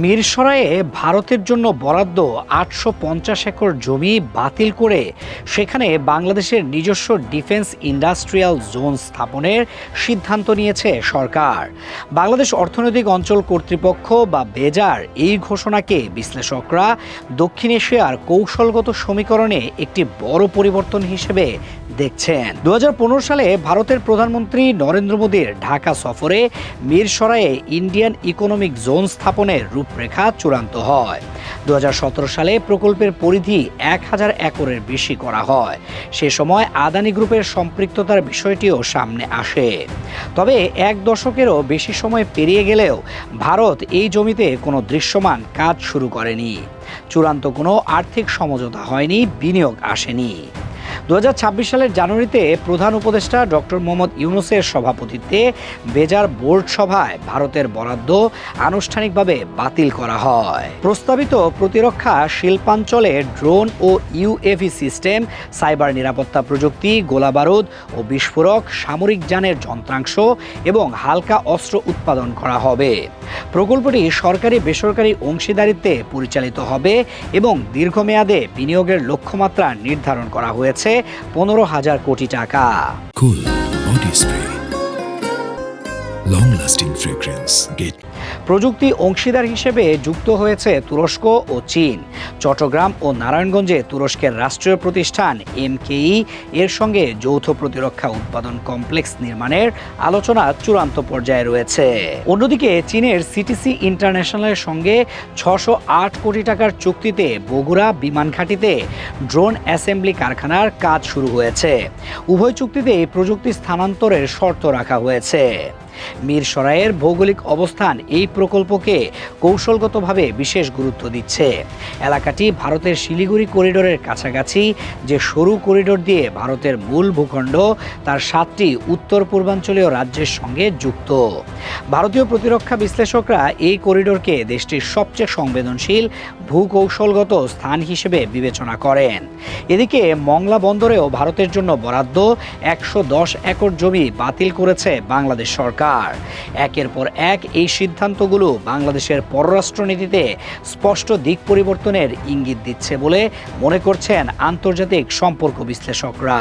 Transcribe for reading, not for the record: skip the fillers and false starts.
মিরসরাইয়ে ভারতের জন্য বরাদ্দ ৮৫০ একর জমি বাতিল করে সেখানে বাংলাদেশের নিজস্ব ডিফেন্স ইন্ডাস্ট্রিয়াল জোন স্থাপনের সিদ্ধান্ত নিয়েছে সরকার। বাংলাদেশ অর্থনৈতিক অঞ্চল কর্তৃপক্ষ বা বেজার এই ঘোষণাকে বিশ্লেষকরা দক্ষিণ এশিয়ার কৌশলগত সমীকরণে একটি বড় পরিবর্তন হিসেবে দেখছেন। ২০১৫ সালে ভারতের প্রধানমন্ত্রী নরেন্দ্র মোদীর ঢাকা সফরে মিরসরাইয়ে ইন্ডিয়ান ইকোনমিক জোন স্থাপনের রূপরেখা চূড়ান্ত হয়। ২০১৭ সালে প্রকল্পের পরিধি ১,০০০ একরের বেশি করা হয়। সে সময় আদানি গ্রুপের সম্পৃক্ততার বিষয়টিও সামনে আসে। তবে এক দশকেরও বেশি সময় পেরিয়ে গেলেও ভারত এই জমিতে কোনো দৃশ্যমান কাজ শুরু করেনি। চূড়ান্ত কোনো আর্থিক সমঝোতা হয়নি, বিনিয়োগ আসেনি। ২০২৬ সালের জানুয়ারিতে প্রধান উপদেষ্টা ডক্টর মোহাম্মদ ইউনূসের সভাপতিত্বে বেজার বোর্ড সভায় ভারতের বরাদ্দ আনুষ্ঠানিকভাবে বাতিল করা হয়। প্রস্তাবিত প্রতিরক্ষা শিল্পাঞ্চলে ড্রোন ও ইউএভি সিস্টেম, সাইবার নিরাপত্তা প্রযুক্তি, গোলাবারুদ ও বিস্ফোরক, সামরিক যানের যন্ত্রাংশ এবং হালকা অস্ত্র উৎপাদন করা হবে। প্রকল্পটি সরকারি বেসরকারি অংশীদারিত্বে পরিচালিত হবে এবং দীর্ঘমেয়াদে বিনিয়োগের লক্ষ্যমাত্রা নির্ধারণ করা হয়েছে ১৫,০০০ কোটি টাকা। Cool body spray, long lasting fragrance. প্রযুক্তি অংশীদার হিসেবে যুক্ত হয়েছে তুরস্ক ও চীন। চট্টগ্রাম ও নারায়ণগঞ্জে তুরস্কের রাষ্ট্রীয় প্রতিষ্ঠান এমকেই এর সঙ্গে যৌথ প্রতিরক্ষা উৎপাদন কমপ্লেক্স নির্মাণের আলোচনা চূড়ান্ত পর্যায়ে রয়েছে। অন্যদিকে চীনের সিটিসি ইন্টারন্যাশনালের সঙ্গে ৬০৮ কোটি টাকার চুক্তিতে বগুড়া বিমান ঘাঁটিতে ড্রোন অ্যাসেম্বলি কারখানার কাজ শুরু হয়েছে। উভয় চুক্তিতেই প্রযুক্তি স্থানান্তরের শর্ত রাখা হয়েছে। মিরসরাইয়ের ভৌগোলিক অবস্থান এই প্রকল্পকে কৌশলগতভাবে বিশেষ গুরুত্ব দিচ্ছে। এলাকাটি ভারতের শিলিগুড়ি করিডোরের কাছাকাছি, যে সরু করিডোর দিয়ে ভারতের মূল ভূখণ্ড তার ৭টি উত্তর পূর্বাঞ্চলীয় রাজ্যের সঙ্গে যুক্ত। ভারতীয় প্রতিরক্ষা বিশ্লেষকরা এই করিডোরকে দেশটির সবচেয়ে সংবেদনশীল ভূকৌশলগত স্থান হিসেবে বিবেচনা করেন। এদিকে মংলা বন্দরেও ভারতের জন্য বরাদ্দ ১১০ একর জমি বাতিল করেছে বাংলাদেশ সরকার। একের পর এক এই সিদ্ধান্তগুলো বাংলাদেশের পররাষ্ট্রনীতিতে স্পষ্ট দিক পরিবর্তনের ইঙ্গিত দিচ্ছে বলে মনে করছেন আন্তর্জাতিক সম্পর্ক বিশ্লেষকরা।